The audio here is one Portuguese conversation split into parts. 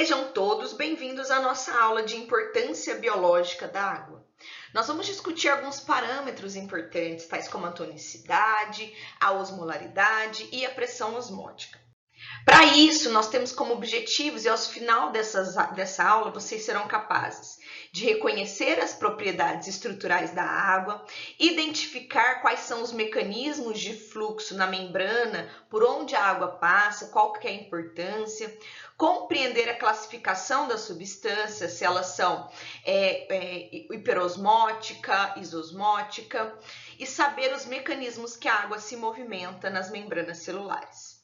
Sejam todos bem-vindos à nossa aula de importância biológica da água. Nós vamos discutir alguns parâmetros importantes, tais como a tonicidade, a osmolaridade e a pressão osmótica. Para isso, nós temos como objetivos, e ao final dessa aula, vocês serão capazes de reconhecer as propriedades estruturais da água, identificar quais são os mecanismos de fluxo na membrana, por onde a água passa, qual que é a importância, compreender a classificação das substâncias, se elas são hiperosmótica, isosmótica, e saber os mecanismos que a água se movimenta nas membranas celulares.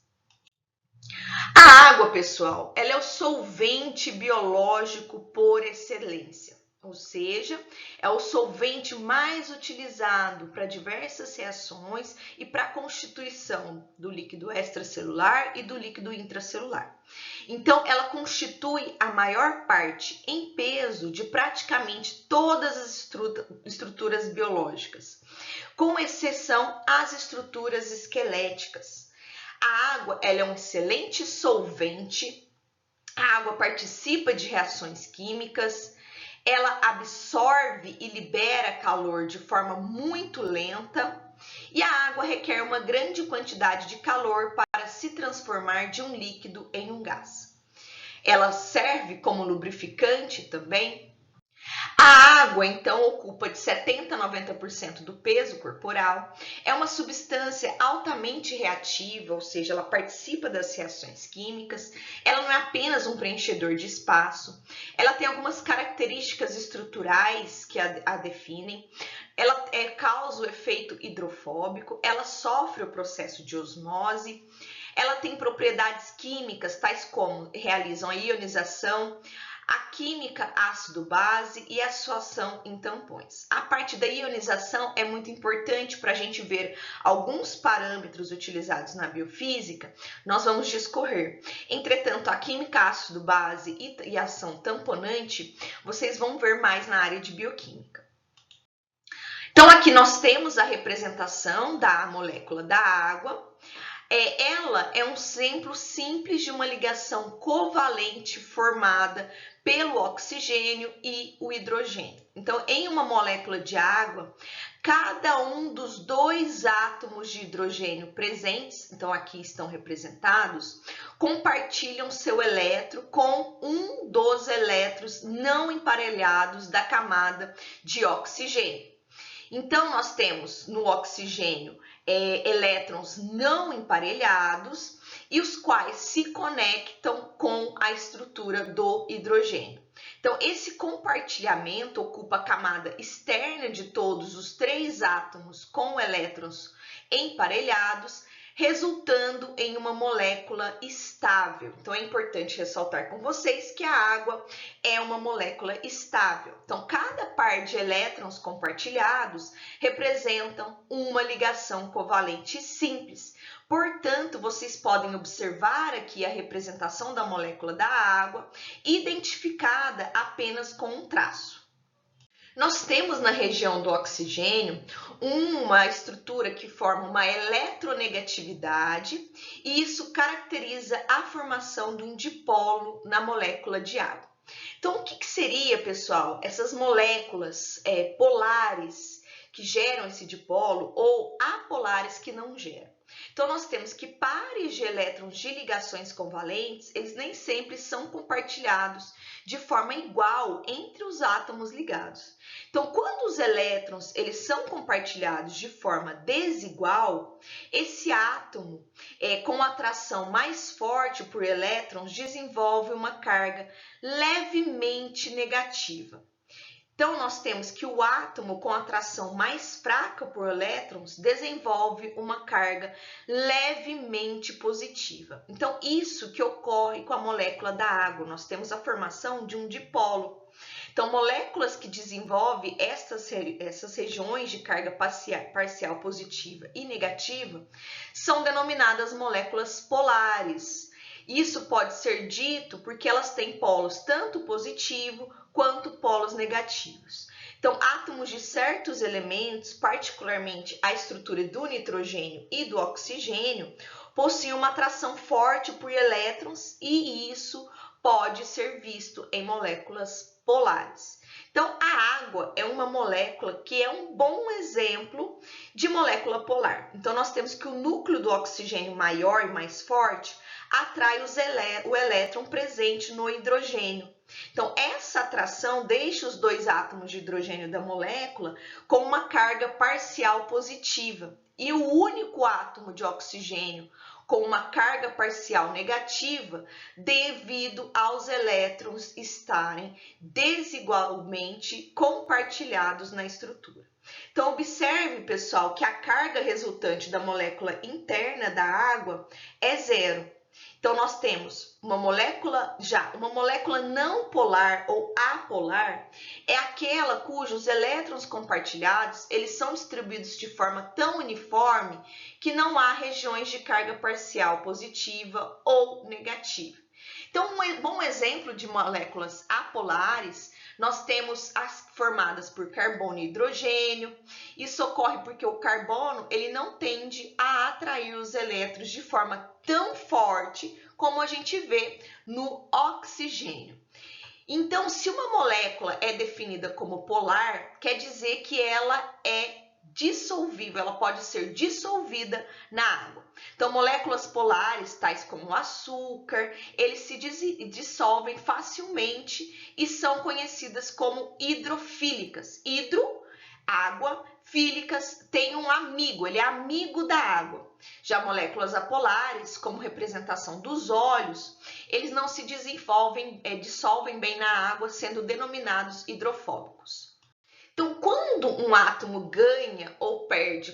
A água, pessoal, ela é o solvente biológico por excelência, ou seja, é o solvente mais utilizado para diversas reações e para a constituição do líquido extracelular e do líquido intracelular. Então, ela constitui a maior parte em peso de praticamente todas as estruturas biológicas, com exceção às estruturas esqueléticas. A água ela é um excelente solvente, a água participa de reações químicas, ela absorve e libera calor de forma muito lenta e a água requer uma grande quantidade de calor para se transformar de um líquido em um gás. Ela serve como lubrificante também. A água, então, ocupa de 70% a 90% do peso corporal, é uma substância altamente reativa, ou seja, ela participa das reações químicas, ela não é apenas um preenchedor de espaço, ela tem algumas características estruturais que a definem, ela causa o efeito hidrofóbico, ela sofre o processo de osmose, ela tem propriedades químicas, tais como realizam a ionização, a química ácido-base e a sua ação em tampões. A parte da ionização é muito importante para a gente ver alguns parâmetros utilizados na biofísica, nós vamos discorrer. Entretanto, a química ácido-base e a ação tamponante, vocês vão ver mais na área de bioquímica. Então, aqui nós temos a representação da molécula da água. Ela é um exemplo simples de uma ligação covalente formada pelo oxigênio e o hidrogênio. Então, em uma molécula de água, cada um dos dois átomos de hidrogênio presentes, então aqui estão representados, compartilham seu elétron com um dos elétrons não emparelhados da camada de oxigênio. Então, nós temos no oxigênio elétrons não emparelhados e os quais se conectam com a estrutura do hidrogênio. Então, esse compartilhamento ocupa a camada externa de todos os três átomos com elétrons emparelhados, resultando em uma molécula estável. Então, é importante ressaltar com vocês que a água é uma molécula estável. Então, cada par de elétrons compartilhados representam uma ligação covalente simples. Portanto, vocês podem observar aqui a representação da molécula da água, identificada apenas com um traço. Nós temos na região do oxigênio uma estrutura que forma uma eletronegatividade e isso caracteriza a formação de um dipolo na molécula de água. Então, o que seria, pessoal, essas moléculas polares que geram esse dipolo ou apolares que não geram? Então, nós temos que pares de elétrons de ligações covalentes, eles nem sempre são compartilhados de forma igual entre os átomos ligados. Então, quando os elétrons eles são compartilhados de forma desigual, esse átomo, com atração mais forte por elétrons, desenvolve uma carga levemente negativa. Então, nós temos que o átomo com atração mais fraca por elétrons desenvolve uma carga levemente positiva. Então, isso que ocorre com a molécula da água. Nós temos a formação de um dipolo. Então, moléculas que desenvolvem essas regiões de carga parcial positiva e negativa são denominadas moléculas polares. Isso pode ser dito porque elas têm polos tanto positivo quanto polos negativos. Então, átomos de certos elementos, particularmente a estrutura do nitrogênio e do oxigênio, possuem uma atração forte por elétrons e isso pode ser visto em moléculas polares. Então, a água é uma molécula que é um bom exemplo de molécula polar. Então, nós temos que o núcleo do oxigênio maior e mais forte atrai o elétron presente no hidrogênio. Então, essa atração deixa os dois átomos de hidrogênio da molécula com uma carga parcial positiva e o único átomo de oxigênio com uma carga parcial negativa devido aos elétrons estarem desigualmente compartilhados na estrutura. Então, observe, pessoal, que a carga resultante da molécula interna da água é zero. Então, nós temos uma molécula não polar ou apolar, é aquela cujos elétrons compartilhados, eles são distribuídos de forma tão uniforme que não há regiões de carga parcial positiva ou negativa. Então, um bom exemplo de moléculas apolares, nós temos as formadas por carbono e hidrogênio. Isso ocorre porque o carbono ele não tende a atrair os elétrons de forma tão forte como a gente vê no oxigênio. Então, se uma molécula é definida como polar, quer dizer que ela é dissolvível, ela pode ser dissolvida na água. Então, moléculas polares, tais como o açúcar, eles se dissolvem facilmente e são conhecidas como hidrofílicas. Hidro, água, fílicas, tem um amigo, ele é amigo da água. Já moléculas apolares, como representação dos óleos, eles não se dissolvem bem na água, sendo denominados hidrofóbicos. Então, quando um átomo ganha ou perde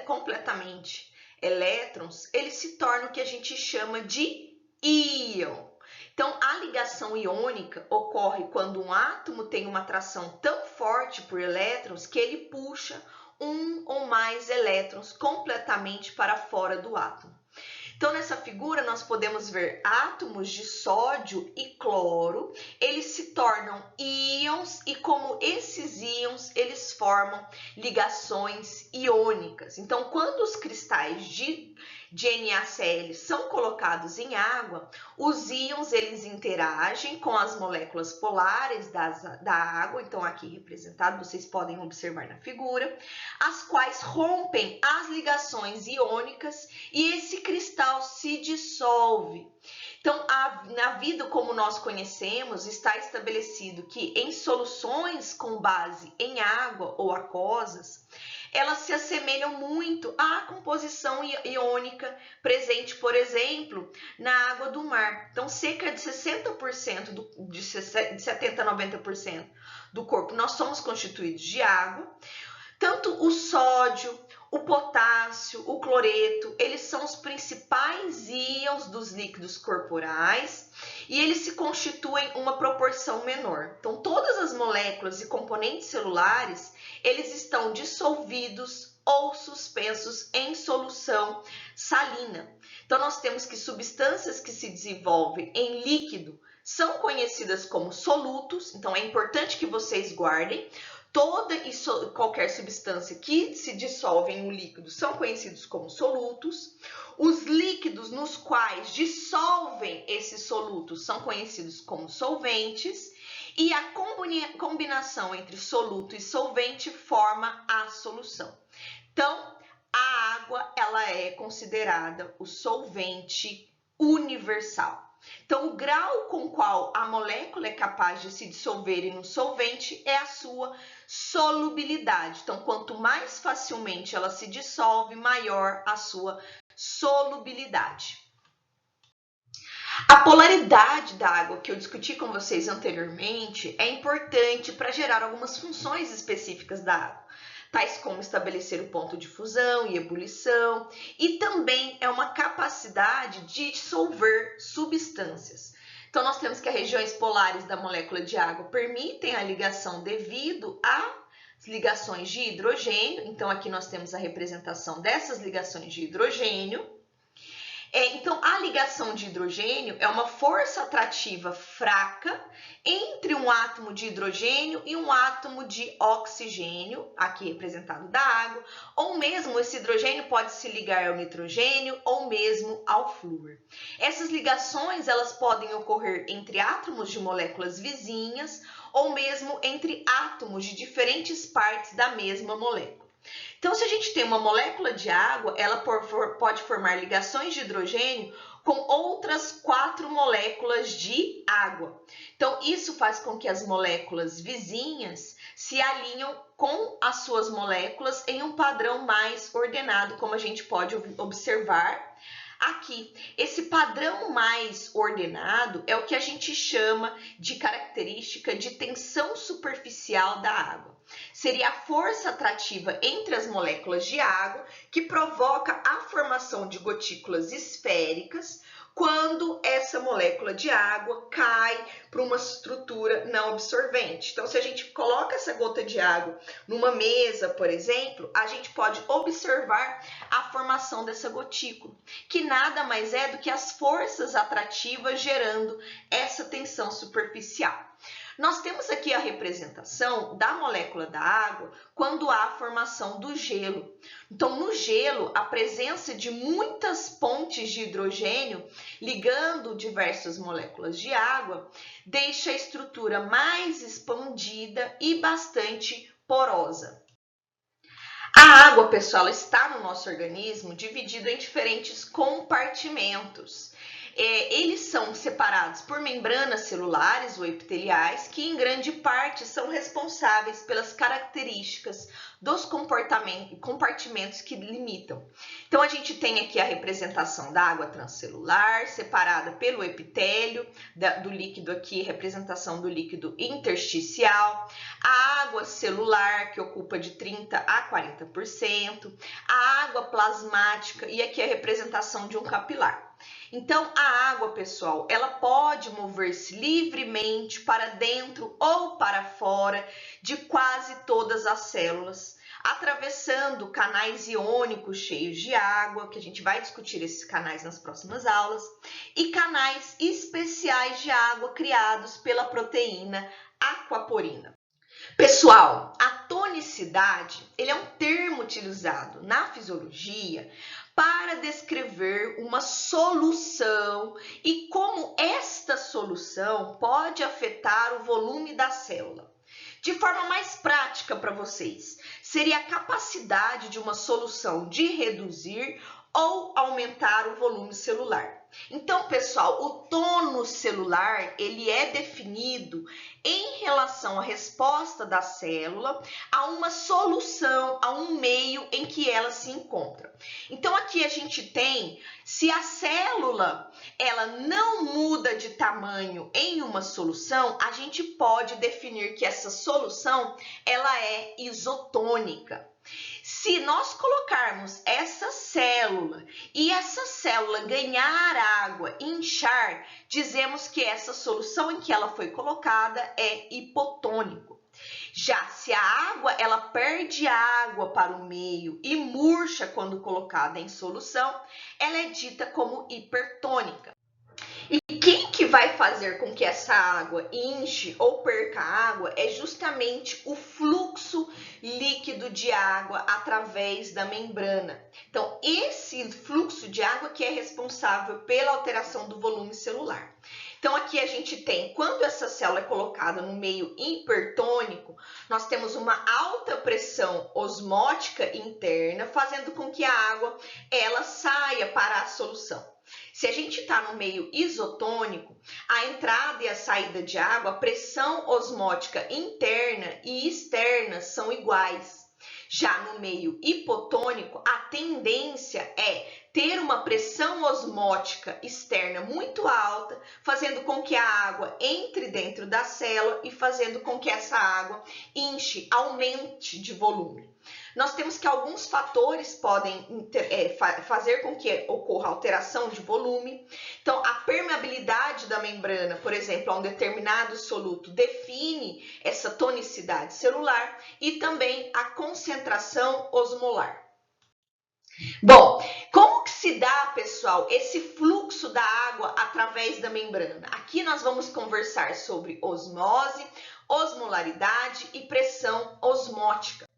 completamente elétrons, ele se torna o que a gente chama de íon. Então, a ligação iônica ocorre quando um átomo tem uma atração tão forte por elétrons que ele puxa um ou mais elétrons completamente para fora do átomo. Então, nessa figura, nós podemos ver átomos de sódio e cloro, eles se tornam íons e como esses íons, eles formam ligações iônicas. Então, quando os cristais de NaCl são colocados em água, os íons eles interagem com as moléculas polares da água, então aqui representado, vocês podem observar na figura, as quais rompem as ligações iônicas e esse cristal se dissolve. Então, na vida como nós conhecemos, está estabelecido que em soluções com base em água ou aquosas, elas se assemelham muito à composição iônica presente, por exemplo, na água do mar. Então, cerca de 60%, de 70% a 90% do corpo, nós somos constituídos de água. Tanto o sódio, o potássio, o cloreto, eles são os principais íons dos líquidos corporais e eles se constituem uma proporção menor. Então, todas as moléculas e componentes celulares, eles estão dissolvidos ou suspensos em solução salina. Então, nós temos que substâncias que se desenvolvem em líquido são conhecidas como solutos, então é importante que vocês guardem. Toda e qualquer substância que se dissolve em um líquido são conhecidos como solutos. Os líquidos nos quais dissolvem esses solutos são conhecidos como solventes. E a combinação entre soluto e solvente forma a solução. Então, a água ela é considerada o solvente universal. Então, o grau com qual a molécula é capaz de se dissolver em um solvente é a sua solubilidade. Então, quanto mais facilmente ela se dissolve, maior a sua solubilidade. A polaridade da água que eu discuti com vocês anteriormente é importante para gerar algumas funções específicas da água, tais como estabelecer o ponto de fusão e ebulição, e também é uma capacidade de dissolver substâncias. Então, nós temos que as regiões polares da molécula de água permitem a ligação devido às ligações de hidrogênio. Então, aqui nós temos a representação dessas ligações de hidrogênio. Então, a ligação de hidrogênio é uma força atrativa fraca entre um átomo de hidrogênio e um átomo de oxigênio, aqui representado da água, ou mesmo esse hidrogênio pode se ligar ao nitrogênio ou mesmo ao flúor. Essas ligações elas podem ocorrer entre átomos de moléculas vizinhas ou mesmo entre átomos de diferentes partes da mesma molécula. Então, se a gente tem uma molécula de água, ela pode formar ligações de hidrogênio com outras 4 moléculas de água. Então, isso faz com que as moléculas vizinhas se alinham com as suas moléculas em um padrão mais ordenado, como a gente pode observar aqui. Esse padrão mais ordenado é o que a gente chama de característica de tensão superficial da água. Seria a força atrativa entre as moléculas de água que provoca a formação de gotículas esféricas quando essa molécula de água cai para uma estrutura não absorvente. Então, se a gente coloca essa gota de água numa mesa, por exemplo, a gente pode observar a formação dessa gotícula, que nada mais é do que as forças atrativas gerando essa tensão superficial. Nós temos aqui a representação da molécula da água quando há a formação do gelo. Então, no gelo, a presença de muitas pontes de hidrogênio ligando diversas moléculas de água deixa a estrutura mais expandida e bastante porosa. A água, pessoal, está no nosso organismo dividido em diferentes compartimentos. Eles são separados por membranas celulares ou epiteliais, que em grande parte são responsáveis pelas características dos compartimentos que limitam. Então, a gente tem aqui a representação da água transcelular, separada pelo epitélio, do líquido aqui, representação do líquido intersticial, a água celular, que ocupa de 30% a 40%, a água plasmática, e aqui a representação de um capilar. Então, a água, pessoal, ela pode mover-se livremente para dentro ou para fora de quase todas as células, atravessando canais iônicos cheios de água, que a gente vai discutir esses canais nas próximas aulas, e canais especiais de água criados pela proteína aquaporina. Pessoal, a tonicidade, ele é um termo utilizado na fisiologia para descrever uma solução e como esta solução pode afetar o volume da célula. De forma mais prática para vocês, seria a capacidade de uma solução de reduzir ou aumentar o volume celular. Então, pessoal, o tônus celular, ele é definido em relação à resposta da célula a uma solução, a um meio em que ela se encontra. Então, aqui a gente tem, se a célula, ela não muda de tamanho em uma solução, a gente pode definir que essa solução, ela é isotônica. Se nós colocarmos essa célula e essa célula ganhar água, inchar, dizemos que essa solução em que ela foi colocada é hipotônico. Já se a água ela perde água para o meio e murcha quando colocada em solução, ela é dita como hipertônica. E quem que vai fazer com que essa água inche ou perca água é justamente o fluxo líquido de água através da membrana. Então, esse fluxo de água que é responsável pela alteração do volume celular. Então, aqui a gente tem, quando essa célula é colocada no meio hipertônico, nós temos uma alta pressão osmótica interna, fazendo com que a água ela saia para a solução. Se a gente está no meio isotônico, a entrada e a saída de água, a pressão osmótica interna e externa são iguais. Já no meio hipotônico, a tendência é ter uma pressão osmótica externa muito alta, fazendo com que a água entre dentro da célula e fazendo com que essa água inche, aumente de volume. Nós temos que alguns fatores podem fazer com que ocorra alteração de volume. Então, a permeabilidade da membrana, por exemplo, a um determinado soluto, define essa tonicidade celular e também a concentração osmolar. Bom, como que se dá, pessoal, esse fluxo da água através da membrana? Aqui nós vamos conversar sobre osmose, osmolaridade e pressão osmótica.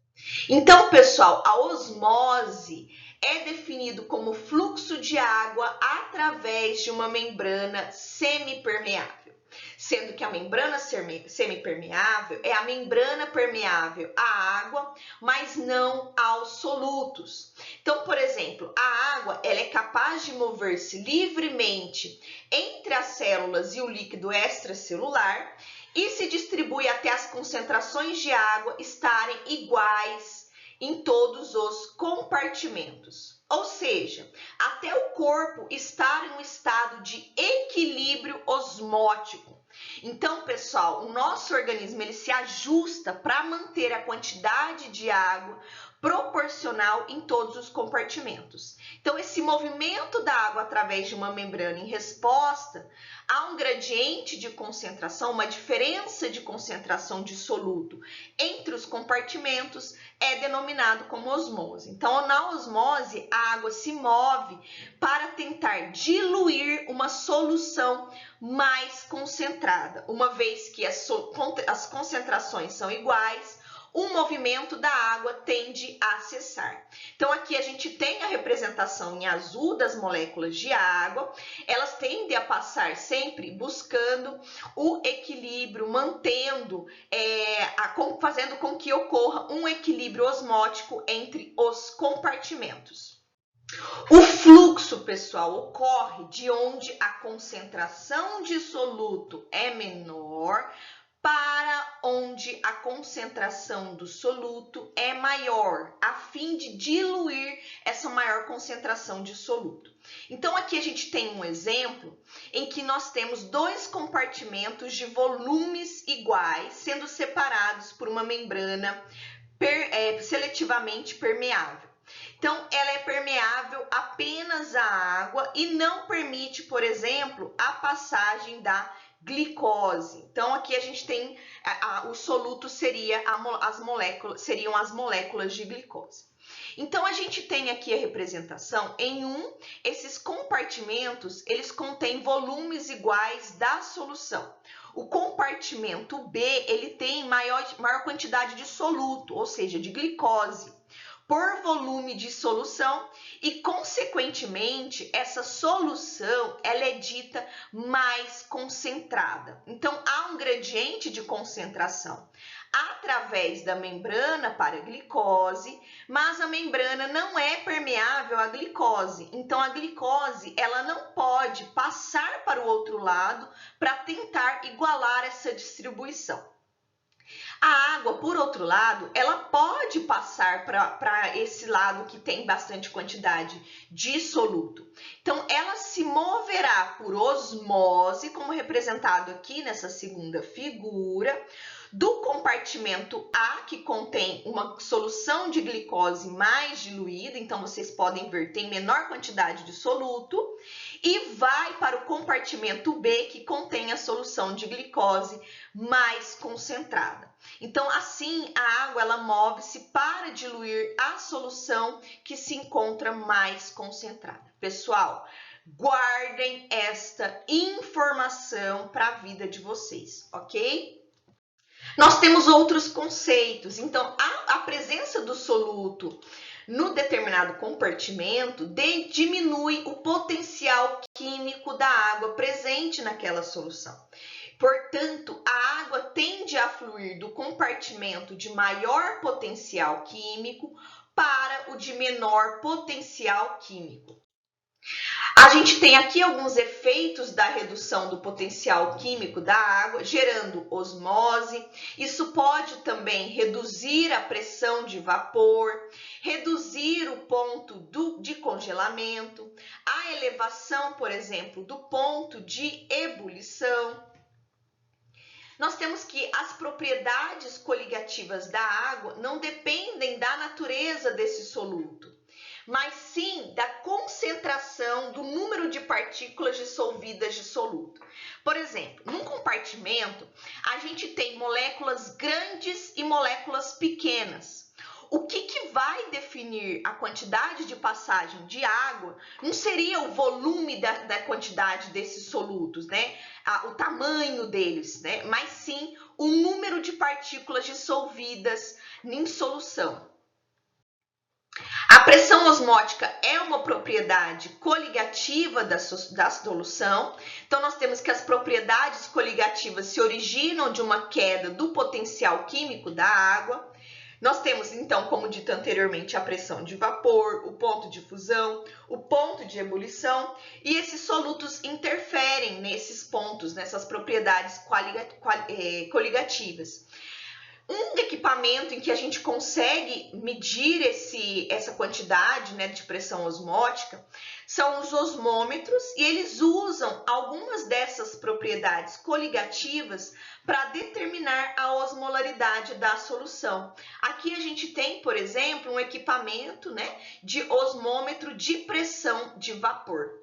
Então, pessoal, a osmose é definido como fluxo de água através de uma membrana semipermeável, sendo que a membrana semipermeável é a membrana permeável à água, mas não aos solutos. Então, por exemplo, a água ela é capaz de mover-se livremente entre as células e o líquido extracelular e se distribui até as concentrações de água estarem iguais em todos os compartimentos. Ou seja, até o corpo estar em um estado de equilíbrio osmótico. Então, pessoal, o nosso organismo ele se ajusta para manter a quantidade de água proporcional em todos os compartimentos. Então, esse movimento da água através de uma membrana em resposta a um gradiente de concentração, uma diferença de concentração de soluto entre os compartimentos é denominado como osmose. Então, na osmose, a água se move para tentar diluir uma solução mais concentrada, uma vez que as concentrações são iguais, o movimento da água tende a cessar. Então, aqui a gente tem a representação em azul das moléculas de água, elas tendem a passar sempre buscando o equilíbrio, mantendo, fazendo com que ocorra um equilíbrio osmótico entre os compartimentos. O fluxo, pessoal, ocorre de onde a concentração de soluto é menor para onde a concentração do soluto é maior, a fim de diluir essa maior concentração de soluto. Então, aqui a gente tem um exemplo em que nós temos dois compartimentos de volumes iguais, sendo separados por uma membrana seletivamente permeável. Então, ela é permeável apenas à água e não permite, por exemplo, a passagem da glicose. Então, aqui a gente tem o soluto seriam as moléculas de glicose. Então, a gente tem aqui a representação esses compartimentos, eles contêm volumes iguais da solução. O compartimento B, ele tem maior quantidade de soluto, ou seja, de glicose, por volume de solução e, consequentemente, essa solução ela é dita mais concentrada. Então, há um gradiente de concentração através da membrana para a glicose, mas a membrana não é permeável à glicose. Então, a glicose ela não pode passar para o outro lado para tentar igualar essa distribuição. A água, por outro lado, ela pode passar para esse lado que tem bastante quantidade de soluto. Então, ela se moverá por osmose, como representado aqui nessa segunda figura, do compartimento A, que contém uma solução de glicose mais diluída, então vocês podem ver, tem menor quantidade de soluto, e vai para o compartimento B, que contém a solução de glicose mais concentrada. Então, assim, a água ela move-se para diluir a solução que se encontra mais concentrada. Pessoal, guardem esta informação para a vida de vocês, ok? Nós temos outros conceitos. Então, a presença do soluto no determinado compartimento diminui o potencial químico da água presente naquela solução. Portanto, a água tende a fluir do compartimento de maior potencial químico para o de menor potencial químico. A gente tem aqui alguns efeitos da redução do potencial químico da água, gerando osmose. Isso pode também reduzir a pressão de vapor, reduzir o ponto de congelamento, a elevação, por exemplo, do ponto de ebulição. Nós temos que as propriedades coligativas da água não dependem da natureza desse soluto, mas sim da concentração do número de partículas dissolvidas de soluto. Por exemplo, num compartimento, a gente tem moléculas grandes e moléculas pequenas. o que vai definir a quantidade de passagem de água não seria o volume da quantidade desses solutos, né? O tamanho deles, né? Mas sim o número de partículas dissolvidas em solução. A pressão osmótica é uma propriedade coligativa da solução. Então, nós temos que as propriedades coligativas se originam de uma queda do potencial químico da água. Nós temos, então, como dito anteriormente, a pressão de vapor, o ponto de fusão, o ponto de ebulição, e esses solutos interferem nesses pontos, nessas propriedades coligativas. Um equipamento em que a gente consegue medir essa quantidade, né, de pressão osmótica são os osmômetros, e eles usam algumas dessas propriedades coligativas para determinar a osmolaridade da solução. Aqui a gente tem, por exemplo, um equipamento, né, de osmômetro de pressão de vapor.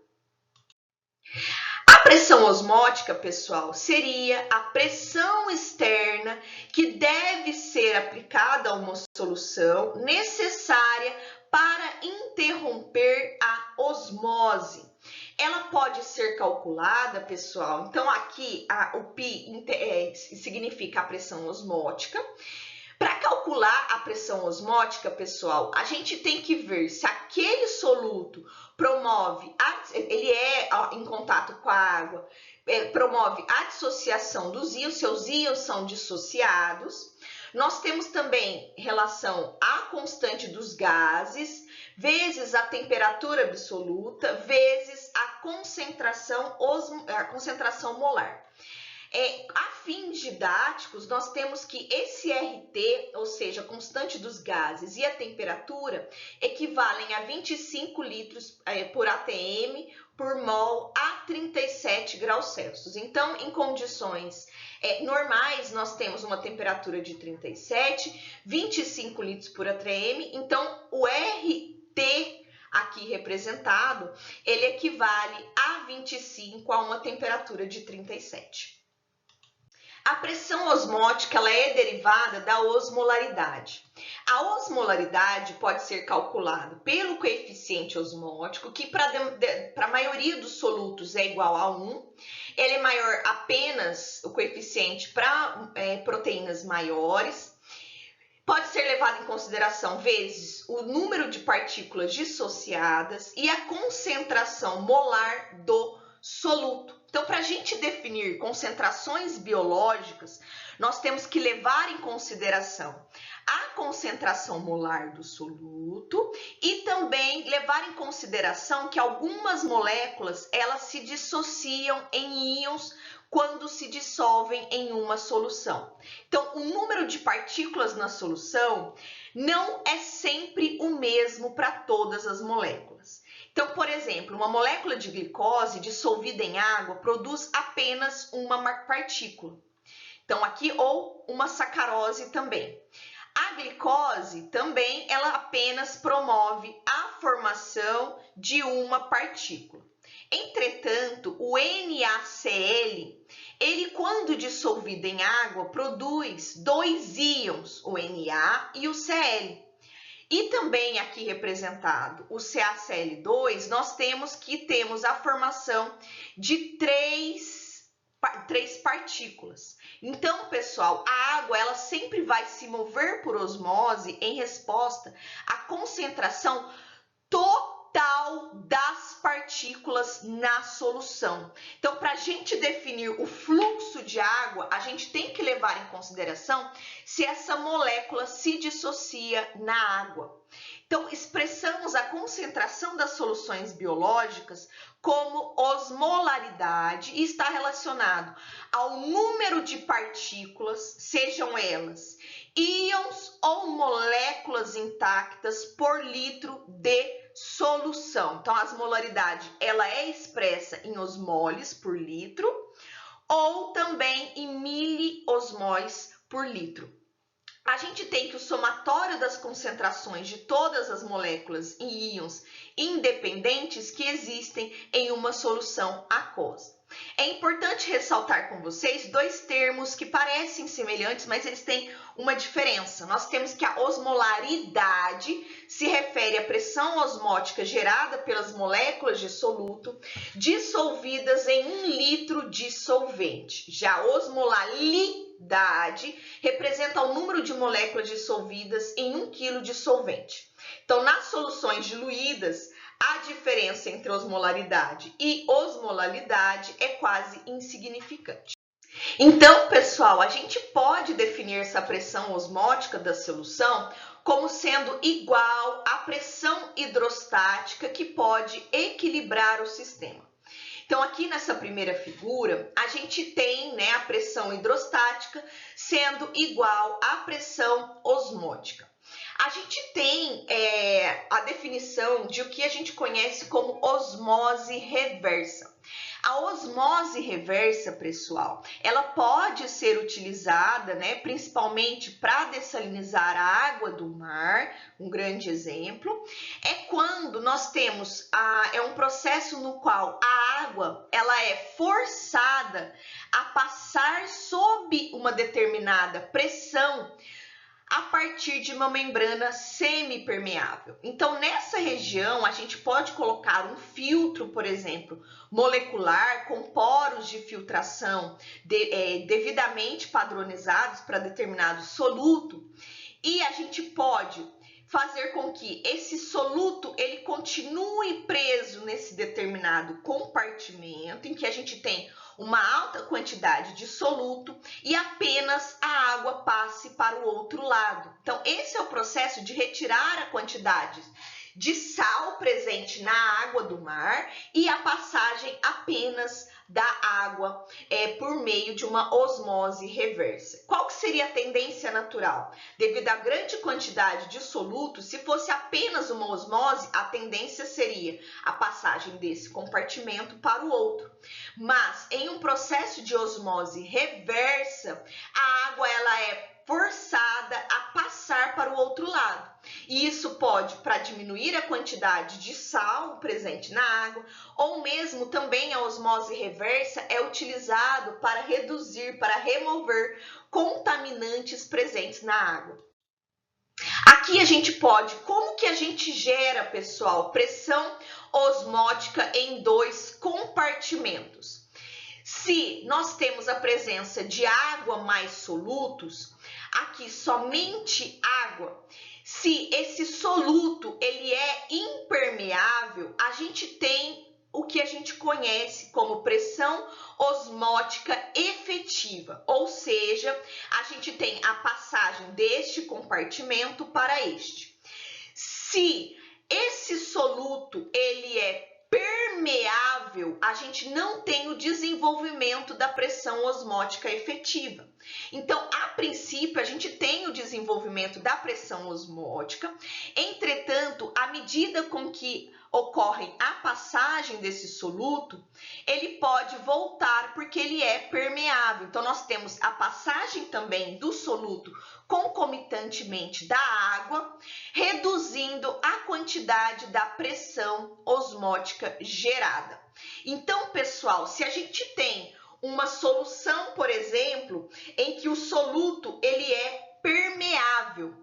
A pressão osmótica, pessoal, seria a pressão externa que deve ser aplicada a uma solução necessária para interromper a osmose. Ela pode ser calculada, pessoal. Então, aqui o P significa a pressão osmótica. Para calcular a pressão osmótica, pessoal, a gente tem que ver se aquele soluto promove, ele é em contato com a água, promove a dissociação dos íons, seus íons são dissociados. Nós temos também relação à constante dos gases, vezes a temperatura absoluta, vezes a concentração molar. A fins didáticos, nós temos que esse RT, ou seja, a constante dos gases e a temperatura, equivalem a 25 litros por ATM por mol a 37 graus Celsius. Então, em condições normais, nós temos uma temperatura de 37, 25 litros por ATM. Então, o RT aqui representado, ele equivale a 25 a uma temperatura de 37. A pressão osmótica ela é derivada da osmolaridade. A osmolaridade pode ser calculada pelo coeficiente osmótico, que para a maioria dos solutos é igual a 1. Ele é maior apenas o coeficiente para proteínas maiores. Pode ser levado em consideração vezes o número de partículas dissociadas e a concentração molar do soluto. Então, para a gente definir concentrações biológicas, nós temos que levar em consideração a concentração molar do soluto e também levar em consideração que algumas moléculas elas se dissociam em íons quando se dissolvem em uma solução. Então, o número de partículas na solução não é sempre o mesmo para todas as moléculas. Então, por exemplo, uma molécula de glicose dissolvida em água produz apenas uma partícula. Então, aqui, ou uma sacarose também. A glicose também, ela apenas promove a formação de uma partícula. Entretanto, o NaCl, ele quando dissolvido em água, produz dois íons, o Na e o Cl. E também aqui representado o CaCl2, nós temos a formação de três partículas. Então, pessoal, a água ela sempre vai se mover por osmose em resposta à concentração total das partículas na solução. Então, para a gente definir o fluxo de água, a gente tem que levar em consideração se essa molécula se dissocia na água. Então, expressamos a concentração das soluções biológicas como osmolaridade e está relacionado ao número de partículas, sejam elas íons ou moléculas intactas por litro de solução. Então, a osmolaridade ela é expressa em osmoles por litro ou também em miliosmóis por litro. A gente tem que o somatório das concentrações de todas as moléculas e íons independentes que existem em uma solução aquosa. É importante ressaltar com vocês dois termos que parecem semelhantes, mas eles têm uma diferença. Nós temos que a osmolaridade se refere à pressão osmótica gerada pelas moléculas de soluto dissolvidas em 1 litro de solvente. Já a osmolaridade representa o número de moléculas dissolvidas em 1 quilo de solvente. Então, nas soluções diluídas, a diferença entre osmolaridade e osmolalidade é quase insignificante. Então, pessoal, a gente pode definir essa pressão osmótica da solução como sendo igual à pressão hidrostática que pode equilibrar o sistema. Então, aqui nessa primeira figura, a gente tem, né, a pressão hidrostática sendo igual à pressão osmótica. A gente tem a definição de o que a gente conhece como osmose reversa. A osmose reversa, pessoal, ela pode ser utilizada, né, principalmente para dessalinizar a água do mar. Um grande exemplo é quando nós temos um processo no qual a água ela é forçada a passar sob uma determinada pressão a partir de uma membrana semipermeável. Então, nessa região, a gente pode colocar um filtro, por exemplo, molecular, com poros de filtração devidamente padronizados para determinado soluto, e a gente pode fazer com que esse soluto ele continue preso nesse determinado compartimento em que a gente tem uma alta quantidade de soluto e apenas a água passe para o outro lado. Então, esse é o processo de retirar a quantidade de sal presente na água do mar e a passagem apenas da água por meio de uma osmose reversa. Qual que seria a tendência natural? Devido à grande quantidade de soluto, se fosse apenas uma osmose, a tendência seria a passagem desse compartimento para o outro. Mas em um processo de osmose reversa, a água ela é forçada a passar para o outro lado. E isso pode para diminuir a quantidade de sal presente na água, ou mesmo também a osmose reversa é utilizado para reduzir, para remover contaminantes presentes na água. Aqui a gente pode, como que a gente gera, pessoal, pressão osmótica em 2 compartimentos? Se nós temos a presença de água mais solutos, aqui somente água. Se esse soluto ele é impermeável, a gente tem o que a gente conhece como pressão osmótica efetiva, ou seja, a gente tem a passagem deste compartimento para este. Se esse soluto ele é permeável, a gente não tem o desenvolvimento da pressão osmótica efetiva. Então, a princípio, a gente tem o desenvolvimento da pressão osmótica, entretanto, à medida com que ocorre a passagem desse soluto, ele pode voltar porque ele é permeável. Então, nós temos a passagem também do soluto concomitantemente da água, reduzindo a quantidade da pressão osmótica gerada. Então, pessoal, se a gente tem uma solução, por exemplo, em que o soluto ele é permeável,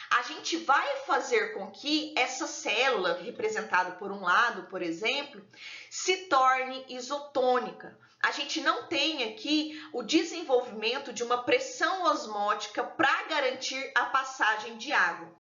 a gente vai fazer com que essa célula, representada por um lado, por exemplo, se torne isotônica. A gente não tem aqui o desenvolvimento de uma pressão osmótica para garantir a passagem de água.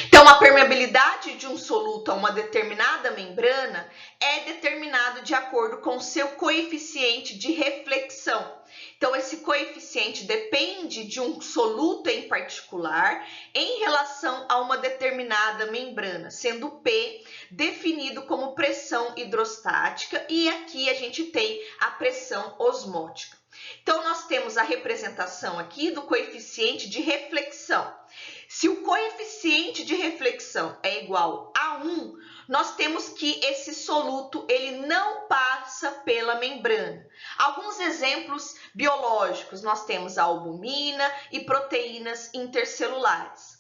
Então, a permeabilidade de um soluto a uma determinada membrana é determinado de acordo com o seu coeficiente de reflexão. Então, esse coeficiente depende de um soluto em particular em relação a uma determinada membrana, sendo P definido como pressão hidrostática e aqui a gente tem a pressão osmótica. Então, nós temos a representação aqui do coeficiente de reflexão. Se o coeficiente de reflexão é igual a 1, nós temos que esse soluto ele não passa pela membrana. Alguns exemplos biológicos, nós temos a albumina e proteínas intercelulares.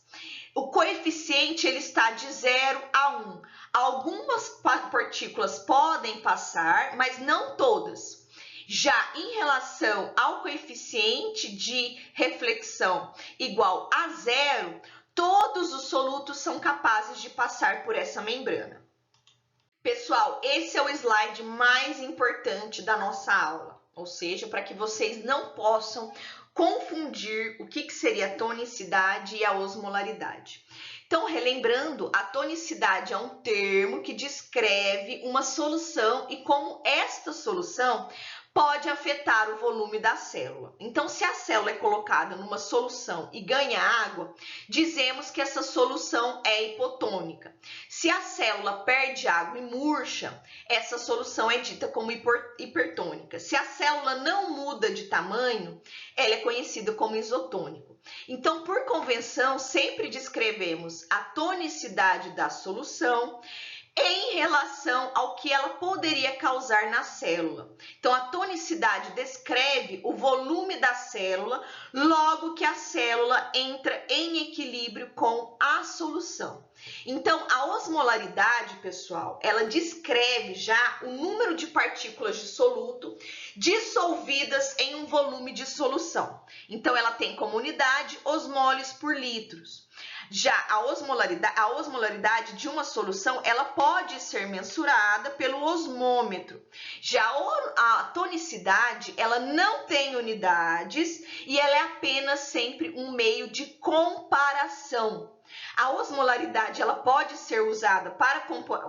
O coeficiente ele está de 0 a 1. Algumas partículas podem passar, mas não todas. Já em relação ao coeficiente de reflexão igual a 0, todos os solutos são capazes de passar por essa membrana. Pessoal, esse é o slide mais importante da nossa aula, ou seja, para que vocês não possam confundir o que seria a tonicidade e a osmolaridade. Então, relembrando, a tonicidade é um termo que descreve uma solução e como esta solução pode afetar o volume da célula. Então, se a célula é colocada numa solução e ganha água, dizemos que essa solução é hipotônica. Se a célula perde água e murcha, essa solução é dita como hipertônica. Se a célula não muda de tamanho, ela é conhecida como isotônico. Então, por convenção, sempre descrevemos a tonicidade da solução em relação ao que ela poderia causar na célula. Então, a tonicidade descreve o volume da célula logo que a célula entra em equilíbrio com a solução. Então, a osmolaridade, pessoal, ela descreve já o número de partículas de soluto dissolvidas em um volume de solução. Então, ela tem como unidade osmoles por litros. Já a osmolaridade de uma solução, ela pode ser mensurada pelo osmômetro. Já a tonicidade, ela não tem unidades e ela é apenas sempre um meio de comparação. A osmolaridade ela pode ser usada para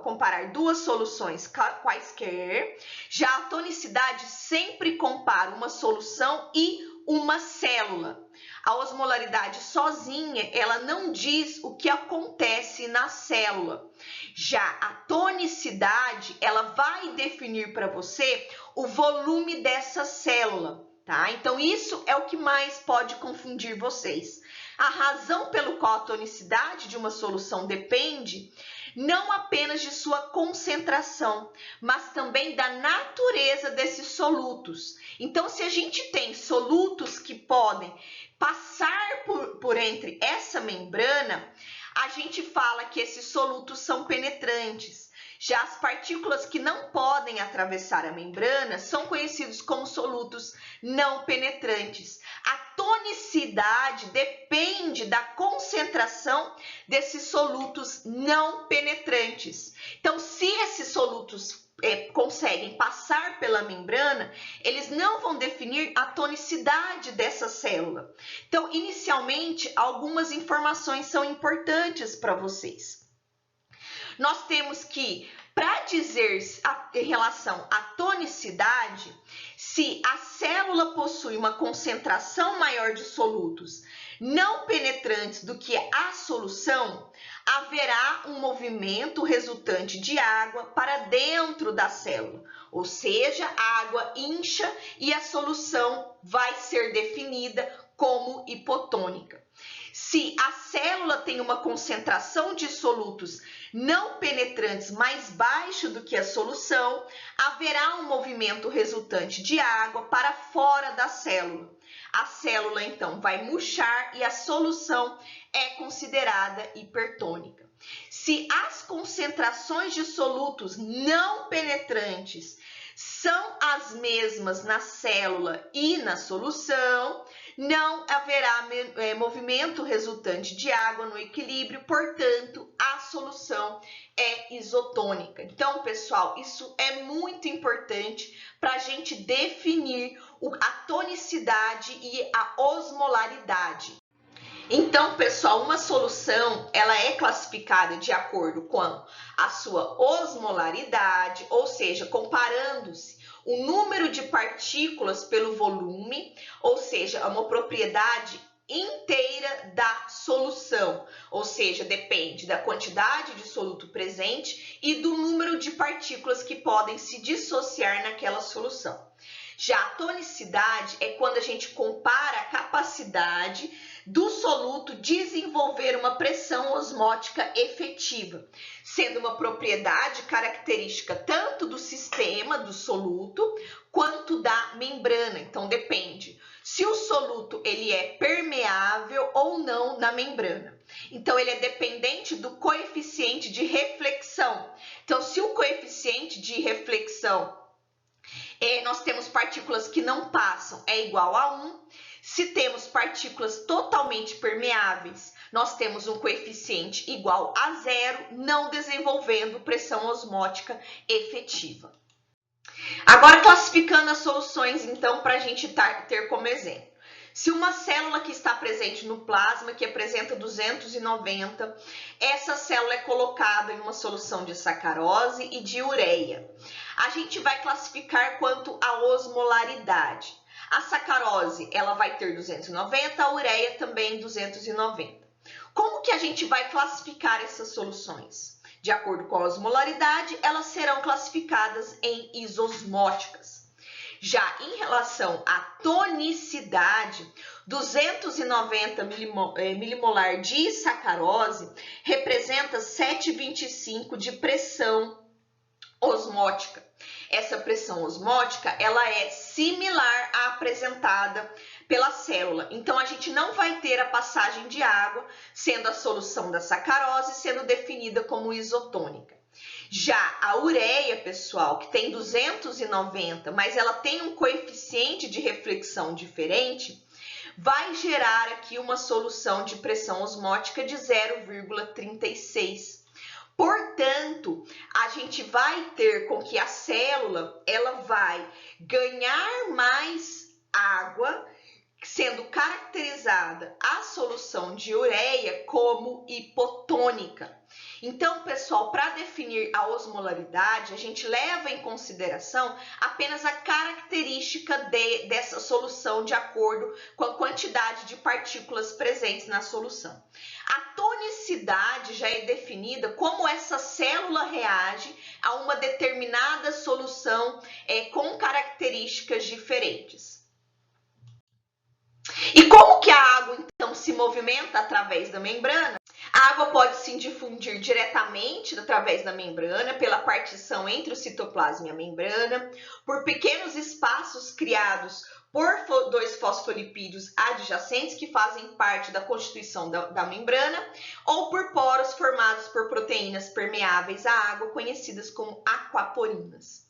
comparar duas soluções quaisquer. Já a tonicidade sempre compara uma solução e uma célula. A osmolaridade sozinha, ela não diz o que acontece na célula. Já a tonicidade, ela vai definir para você o volume dessa célula, tá? Então, isso é o que mais pode confundir vocês. A razão pelo qual a tonicidade de uma solução depende não apenas de sua concentração, mas também da natureza desses solutos. Então, se a gente tem solutos que podem passar por entre essa membrana, a gente fala que esses solutos são penetrantes. Já as partículas que não podem atravessar a membrana são conhecidos como solutos não penetrantes. A tonicidade depende da concentração desses solutos não penetrantes. Então, se esses solutos conseguem passar pela membrana, eles não vão definir a tonicidade dessa célula. Então, inicialmente, algumas informações são importantes para vocês. Nós temos que, para dizer em relação à tonicidade, se a célula possui uma concentração maior de solutos não penetrantes do que a solução, haverá um movimento resultante de água para dentro da célula, ou seja, a água incha e a solução vai ser definida como hipotônica. Se a célula tem uma concentração de solutos não penetrantes mais baixa do que a solução, haverá um movimento resultante de água para fora da célula. A célula, então, vai murchar e a solução é considerada hipertônica. Se as concentrações de solutos não penetrantes são as mesmas na célula e na solução, não haverá movimento resultante de água no equilíbrio, portanto, a solução é isotônica. Então, pessoal, isso é muito importante para a gente definir a tonicidade e a osmolaridade. Então, pessoal, uma solução, ela é classificada de acordo com a sua osmolaridade, ou seja, comparando-se o número de partículas pelo volume, ou seja, uma propriedade inteira da solução, ou seja, depende da quantidade de soluto presente e do número de partículas que podem se dissociar naquela solução. Já a tonicidade é quando a gente compara a capacidade do soluto desenvolver uma pressão osmótica efetiva, sendo uma propriedade característica tanto do sistema do soluto quanto da membrana. Então depende se o soluto ele é permeável ou não na membrana. Então, ele é dependente do coeficiente de reflexão. Então, se o coeficiente de reflexão, nós temos partículas que não passam, é igual a 1. Se temos partículas totalmente permeáveis, nós temos um coeficiente igual a 0, não desenvolvendo pressão osmótica efetiva. Agora, classificando as soluções, então, para a gente ter como exemplo. Se uma célula que está presente no plasma, que apresenta 290, essa célula é colocada em uma solução de sacarose e de ureia. A gente vai classificar quanto à osmolaridade. A sacarose, ela vai ter 290, a ureia também 290. Como que a gente vai classificar essas soluções? De acordo com a osmolaridade, elas serão classificadas em isosmóticas. Já em relação à tonicidade, 290 milimolar de sacarose representa 7,25 de pressão osmótica. Essa pressão osmótica, ela é similar à apresentada pela célula. Então, a gente não vai ter a passagem de água, sendo a solução da sacarose sendo definida como isotônica. Já a ureia, pessoal, que tem 290, mas ela tem um coeficiente de reflexão diferente, vai gerar aqui uma solução de pressão osmótica de 0,36. Portanto, a gente vai ter com que a célula, ela vai ganhar mais água, sendo caracterizada a solução de ureia como hipotônica. Então, pessoal, para definir a osmolaridade, a gente leva em consideração apenas a característica dessa solução de acordo com a quantidade de partículas presentes na solução. A tonicidade já é definida como essa célula reage a uma determinada solução com características diferentes. E como que a água, então, se movimenta através da membrana? A água pode se difundir diretamente através da membrana, pela partição entre o citoplasma e a membrana, por pequenos espaços criados por dois fosfolipídios adjacentes que fazem parte da constituição da membrana, ou por poros formados por proteínas permeáveis à água, conhecidas como aquaporinas.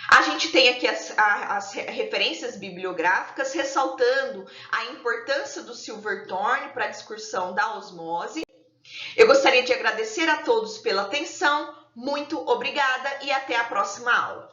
A gente tem aqui as referências bibliográficas ressaltando a importância do Silverthorne para a discussão da osmose. Eu gostaria de agradecer a todos pela atenção, muito obrigada e até a próxima aula.